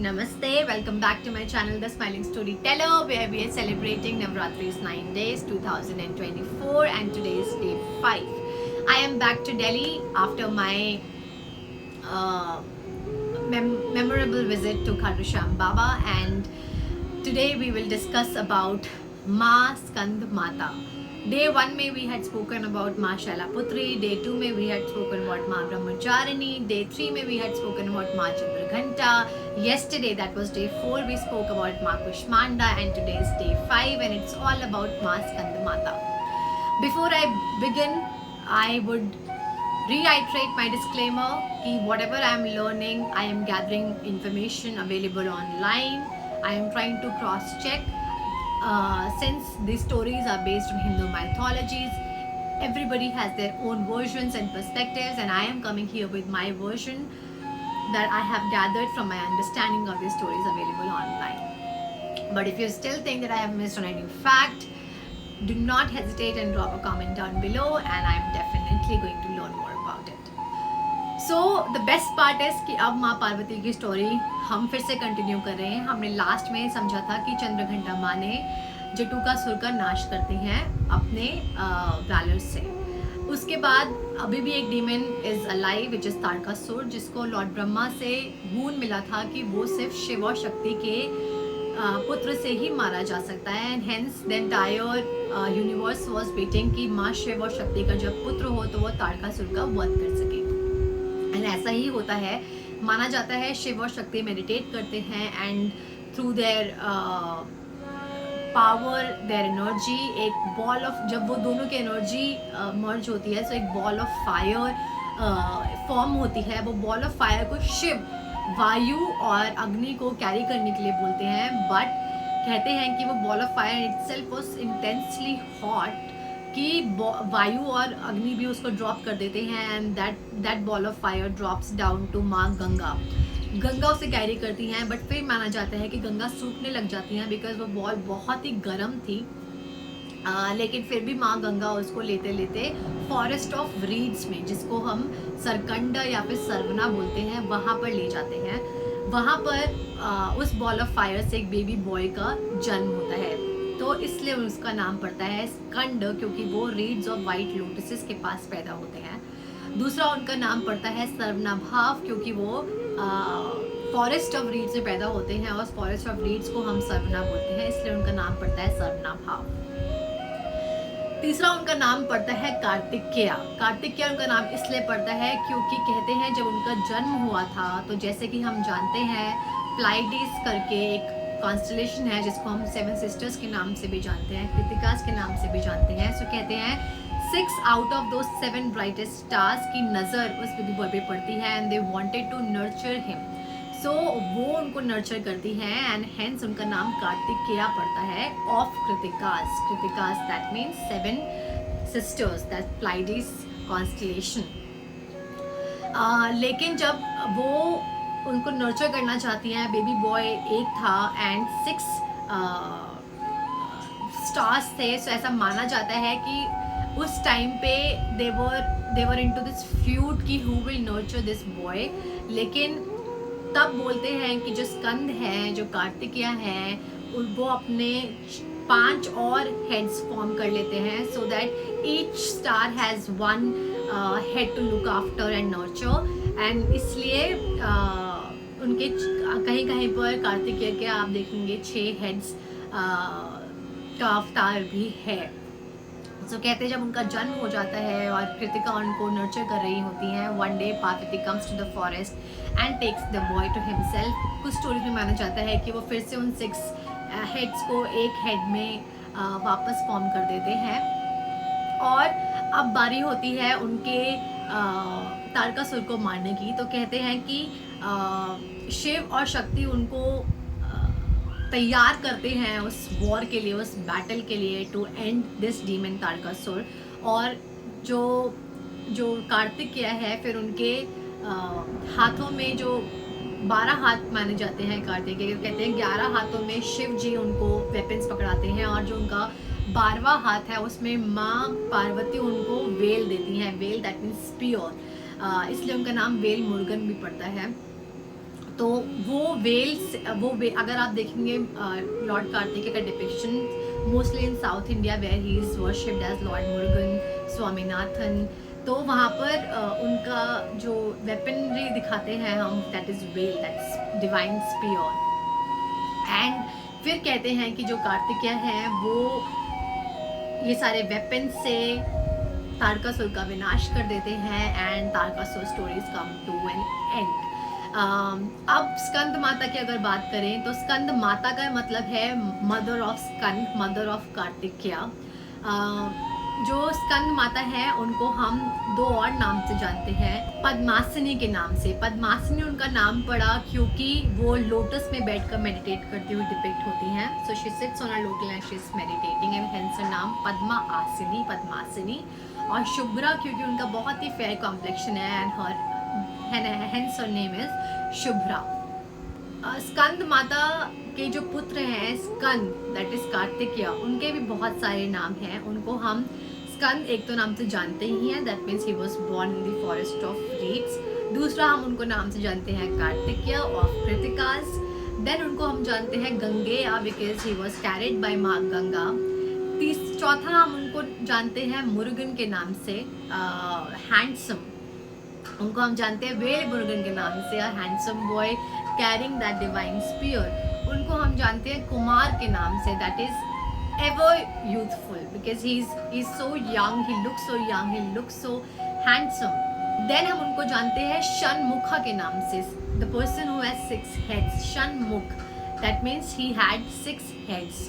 Namaste, welcome back to my channel The Smiling Storyteller, where we are celebrating Navratri's 9 days 2024 and today is day 5. I am back to Delhi after my memorable visit to Khatu Sham Baba, and today we will discuss about Ma Skand Mata. Day 1 में we had spoken about Ma Shailaputri, day 2 में we had spoken about Ma Brahmacharini, day 3 में we had spoken about Ma Chandraghanta. Yesterday, that was day 4, we spoke about Ma Kushmanda, and today is day 5 and it's all about Ma Skand Mata. Before I begin, I would reiterate my disclaimer कि whatever I am learning, I am gathering information available online. I am trying to cross-check. Since these stories are based on Hindu mythologies, everybody has their own versions and perspectives, and I am coming here with my version that I have gathered from my understanding of these stories available online. But if you still think that I have missed on any fact, do not hesitate and drop a comment down below, and I'm definitely going to learn more about it. So the best part is कि अब माँ पार्वती की story हम फिर से continue कर रहे हैं. हमने लास्ट में समझा था कि चंद्रघंटा माँ ने जटुकासुर का नाश करती हैं अपने वैलर से. उसके बाद अभी भी एक demon is alive which is Tarakasur, जिसको लॉर्ड ब्रह्मा से गून मिला था कि वो सिर्फ शिव और शक्ति के पुत्र से ही मारा जा सकता है. And hence the entire universe was waiting कि माँ शिव और शक्ति का जब पुत्र हो तो वो तारकासुर का वध कर सके. एंड ऐसा ही होता है. माना जाता है शिव और शक्ति मेडिटेट करते हैं and through their power, their energy, एक बॉल ऑफ, जब वो दोनों की एनर्जी मर्ज होती है, सो एक बॉल ऑफ फायर फॉर्म होती है. वो बॉल ऑफ फायर को शिव, वायु और अग्नि को कैरी करने के लिए बोलते हैं. बट कहते हैं कि वो ball of fire itself was intensely hot कि वायु और अग्नि भी उसको ड्रॉप कर देते हैं, and that ball of fire drops down to माँ गंगा. गंगा उसे कैरी करती हैं, बट फिर माना जाता है कि गंगा सूखने लग जाती हैं बिकॉज वो बॉल बहुत ही गर्म थी. लेकिन फिर भी माँ गंगा उसको लेते लेते फॉरेस्ट ऑफ रीड्स में, जिसको हम सरकंड या फिर सरवना बोलते हैं, वहाँ पर ले जाते हैं. वहाँ पर उस बॉल ऑफ फायर से एक बेबी बॉय का जन्म होता है, तो इसलिए उसका नाम पड़ता है स्कंद, क्योंकि वो रीड्स और वाइट लोटसेस के पास पैदा होते हैं. दूसरा उनका नाम पड़ता है सर्वनाभाव, क्योंकि वो फॉरेस्ट ऑफ रीड्स में पैदा होते हैं और फॉरेस्ट ऑफ रीड्स को हम सर्वना बोलते हैं, इसलिए उनका नाम पड़ता है सर्वनाभाव. तीसरा उनका नाम पड़ता है कार्तिकेय. कार्तिकेय उनका नाम इसलिए पड़ता है क्योंकि कहते हैं जब उनका जन्म हुआ था, तो जैसे कि हम जानते हैं प्लाइडीज करके एक कॉन्स्टलेशन है जिसको हम 7 सिस्टर्स के नाम से भी जानते हैं, कृतिकास के नाम से भी जानते हैं. सो कहते हैं 6 आउट ऑफ दो 7 ब्राइटेस्ट स्टार्स की नज़र उस बेबी बॉय पे पड़ती है and they wanted to nurture him. So वो उनको नर्चर करती हैं एंड हेंस उनका नाम कार्तिकेय पड़ता है of Krittikas. Krittikas that means 7 sisters, that Pleiades constellation. लेकिन जब वो उनको नर्चर करना चाहती हैं, बेबी बॉय एक था एंड 6 स्टार्स थे. सो ऐसा माना जाता है कि उस टाइम पे देवर इनटू दिस फ्यूड कि who will nurture this boy. लेकिन तब बोलते हैं कि जो स्कंद हैं, जो कार्तिकेय हैं, वो अपने 5 और हेड्स फॉर्म कर लेते हैं, so that each star has 1 head to look after and nurture. And इसलिए उनके कहीं कहीं पर कार्तिकेय के आप देखेंगे 6 हेड्स का अवतार भी है. तो कहते हैं जब उनका जन्म हो जाता है और कृतिका उनको नर्चर कर रही होती हैं, one day Parvati comes to the forest and takes the boy to himself. कुछ स्टोरीज में माना जाता है कि वो फिर से उन 6 हेड्स को एक हेड में वापस फॉर्म कर देते हैं. और अब बारी होती है उनके तारकासुर को मारने की. तो कहते हैं कि शिव और शक्ति उनको तैयार करते हैं उस वॉर के लिए, उस बैटल के लिए, to end this demon Tarakasur. और जो कार्तिकेय है, फिर उनके हाथों में जो 12 हाथ माने जाते हैं कार्तिकेय, कहते हैं 11 हाथों में शिव जी उनको वेपन्स पकड़ाते हैं, और जो उनका 12वां हाथ है उसमें माँ पार्वती उनको वेल देती हैं. वेल दैट मीन्स स्पीयर, इसलिए उनका नाम वेल मुरुगन भी पड़ता है. तो अगर आप देखेंगे लॉर्ड कार्तिकेय का depiction mostly in South India where he is worshipped as Lord Murugan, Swaminathan, तो वहाँ पर उनका जो वेपनरी दिखाते हैं हम, that is well, that's divine spear. And फिर कहते हैं कि जो कार्तिकेय हैं वो ये सारे वेपन से तारकासुर का विनाश कर देते हैं and Tarakasur stories come to an end. अब स्कंद माता की अगर बात करें तो स्कंद माता का मतलब है mother of Skanda, mother of Kartikeya. जो स्कंद माता है उनको हम दो और नाम से जानते हैं, पद्मासिनी के नाम से। पद्मासिनी उनका नाम पड़ा क्योंकि वो लोटस में बैठकर मेडिटेट करती हुई डिपिक्ट होती हैं। So she sits on a lotus and she is meditating and hence her नाम पद्मा आसिनी, पद्मासिनी। और शुभ्रा क्योंकि उनका बहुत ही फेयर कॉम्प्लेक्शन है and hence her name is Shubhra. Skanda Mata के जो पुत्र हैं स्कंद, दैट इज कार्तिकेय, उनके भी बहुत सारे नाम हैं। उनको हम स्कंद एक तो नाम से जानते ही हैं, that means he was born in the forest of reeds. दूसरा हम उनको नाम से जानते हैं कार्तिकेय ऑफ कृतिकास। देन उनको हम जानते हैं Gangeya because he was carried by माँ गंगा। चौथा हम उनको जानते हैं मुरुगन के नाम से, हैंडसम। उनको हम जानते हैं वेल मुरुगन के नाम से, handsome boy carrying that divine spear. उनको हम जानते हैं कुमार के नाम से, that is ever youthful because he's so young, he looks so young, he looks so handsome. Then हम उनको जानते हैं शनमुखा के नाम से, the person who has 6 heads, Shanmukh, that means he had 6 heads.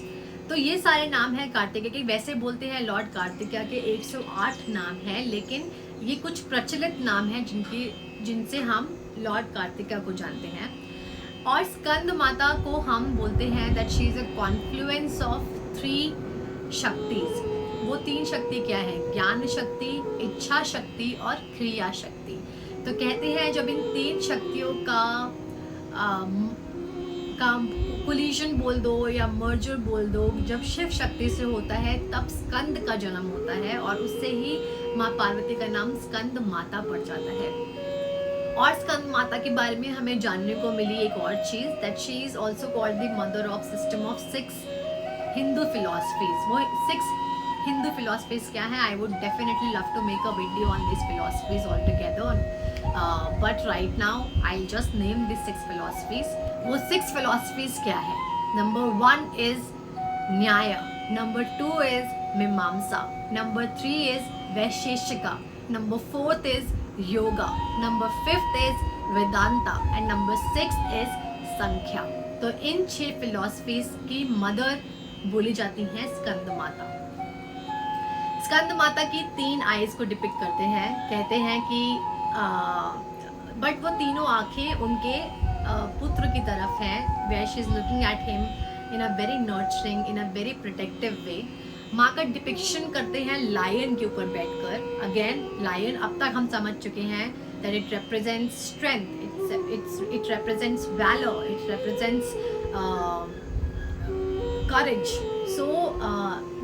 तो ये सारे नाम हैं कार्तिकेय के। वैसे बोलते हैं लॉर्ड कार्तिकेय के 108 नाम हैं, लेकिन ये कुछ प्रचलित नाम हैं जिनसे हम लॉर्ड कार्तिकेय को जानते हैं। और स्कंद माता को हम बोलते हैं that she is a Confluence of 3 शक्तिज। वो 3 शक्ति क्या है? ज्ञान शक्ति, इच्छा शक्ति और क्रिया शक्ति। तो कहते हैं जब इन 3 शक्तियों का कोलिजन बोल दो या मर्जर बोल दो, जब शिव शक्ति से होता है तब स्कंद का जन्म होता है और उससे ही माँ पार्वती का नाम स्कंद माता पड़ जाता है। और स्कंद माता के बारे में हमें जानने को मिली एक और चीज़, that she is also called the mother of system of 6 Hindu philosophies. वो 6 हिंदू फिलोसफीज क्या है? I would definitely love to make a video on this philosophies all together, but right now I just name this 6 philosophies. वो 6 philosophies क्या है? Number 1 is Nyaya, number 2 is Mimamsa, number 3 is Vaisheshika, number 4 is Yoga, number 5 is Vedanta and number 6 is संख्या। तो इन 6 philosophies की mother बोली जाती हैं स्कंद माता। स्कंद माता की 3 आईज को डिपिक्ट करते हैं। कहते हैं कि बट वो तीनों आंखें उनके पुत्र की तरफ हैं, where she is looking at him in a very nurturing, in a very protective way. माँ का डिपिक्शन करते हैं लायन के ऊपर बैठकर। अगेन लायन अब तक हम समझ चुके हैं that it represents strength, it represents valour, it represents courage. So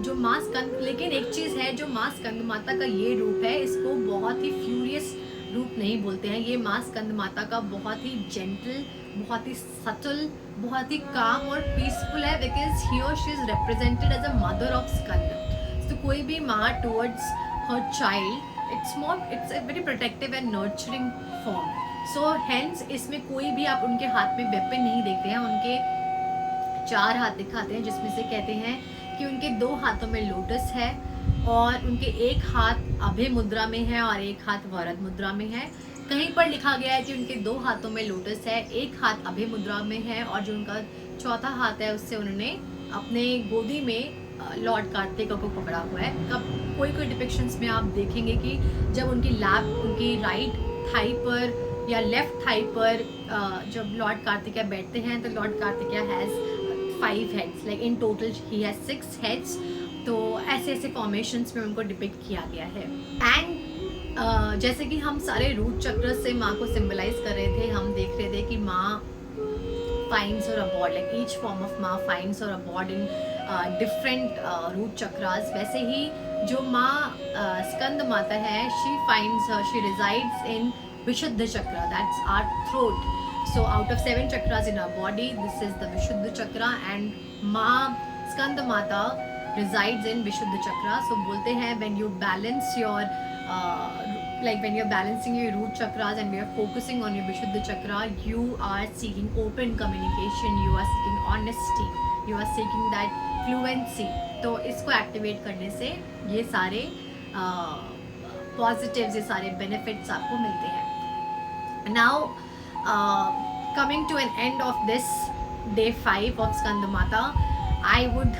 जो माँ स्कंद, लेकिन एक चीज़ है, जो माँ स्कंद माता का ये रूप है, इसको बहुत ही फ्यूरियस रूप नहीं बोलते हैं। ये माँ स्कंद माता का बहुत ही जेंटल, बहुत ही सटल, बहुत ही काम और पीसफुल है, बिकॉज ही और she is represented as a mother of Skanda. तो कोई भी माँ towards her child, it's a very protective and nurturing form. So hence इसमें कोई भी आप उनके हाथ में वेपन नहीं देखते हैं। उनके 4 हाथ दिखाते हैं, जिसमें से कहते हैं कि उनके 2 हाथों में लोटस है और उनके एक हाथ अभय मुद्रा में है और एक हाथ वरद मुद्रा में है। कहीं पर लिखा गया है कि उनके 2 हाथों में लोटस है, एक हाथ अभय मुद्रा में है और जो उनका चौथा हाथ है उससे उन्होंने अपने गोदी में लॉर्ड कार्तिकेय को पकड़ा हुआ है। कब कोई डिपिक्शंस में आप देखेंगे कि जब उनकी राइट थाई पर या लेफ्ट थाई पर जब लॉर्ड कार्तिकेय बैठते हैं तो Lord Kartikeya has 5 heads, like in total he has 6 heads. तो ऐसे ऐसे फॉर्मेशंस में उनको डिपिक्ट किया गया है। एंड जैसे कि हम सारे रूट चक्र से माँ को सिंबलाइज कर रहे थे, हम देख रहे थे कि माँ finds or abhorred, like each form of माँ finds or abhorred in different root chakras। वैसे ही जो माँ स्कंद माता है, she resides in विशुद्ध चक्र, that's our throat। So out of 7 chakras in our body, this is the Vishuddha chakra, and Ma Skanda Mata resides in Vishuddha chakra. So बोलते हैं when you balance your like when you're balancing your root chakras and we are focusing on your Vishuddha chakra, you are seeking open communication, you are seeking honesty, you are seeking that fluency. तो इसको activate करने से ये सारे positives, ये सारे benefits आपको मिलते हैं. Now, coming to an end of this day 5 of Skanda Mata, I would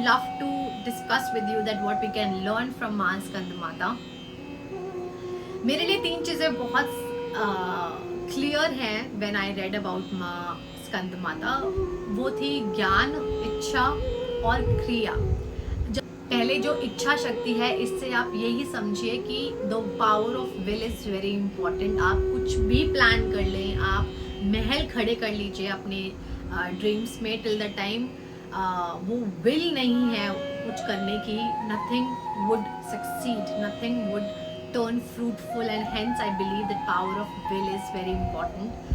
love to discuss with you that what we can learn from Ma Skanda Mata. मेरे लिए 3 चीज़ें बहुत क्लियर हैं when I read about Ma Skanda Mata. वो थी ज्ञान, इच्छा और क्रिया. पहले जो इच्छा शक्ति है, इससे आप यही समझिए कि the power of will is very important. आप कुछ भी प्लान कर लें, आप महल खड़े कर लीजिए अपने ड्रीम्स में, टिल द टाइम वो विल नहीं है कुछ करने की, nothing would succeed, nothing would turn fruitful, and hence I believe that power of will is very important.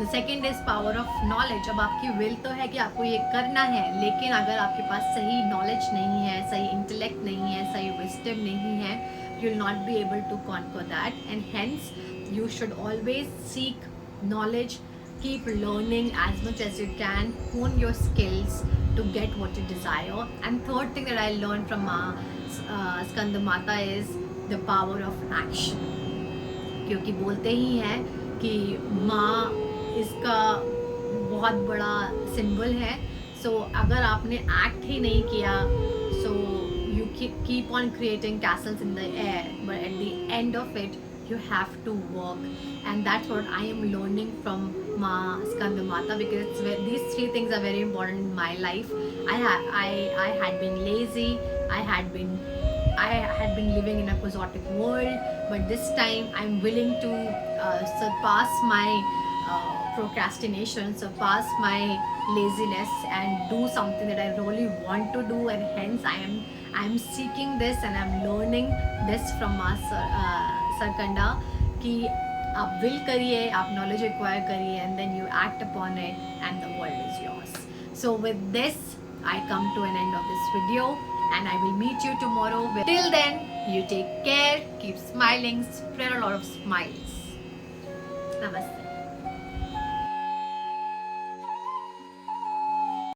The second is power of knowledge. अब आपकी विल तो है कि आपको ये करना है, लेकिन अगर आपके पास सही नॉलेज नहीं है, सही इंटेलेक्ट नहीं है, सही विजडम नहीं है, you will not be able to conquer that, and hence you should always seek knowledge, keep learning as much as you can, hone your skills to get what you desire. And third thing that I learned from Skanda Mata is the power of action. क्योंकि बोलते ही हैं कि माँ इसका बहुत बड़ा symbol है. सो अगर आपने एक्ट ही नहीं किया, so you keep on creating castles in the air, but at the end of it you have to work, and that's what I am learning from Ma Skanda Mata, because these 3 things are very important in my life. I had been lazy, I had been living in a chaotic world, but this time I'm willing to surpass my procrastination, surpass my laziness, and do something that I really want to do, and hence I am seeking this and I'm learning this from Skanda कि आप will करिए, आप knowledge acquire करिए, and then you act upon it and the world is yours. So with this I come to an end of this video, and I will meet you tomorrow. Till then, you take care, keep smiling, spread a lot of smiles. Namaste.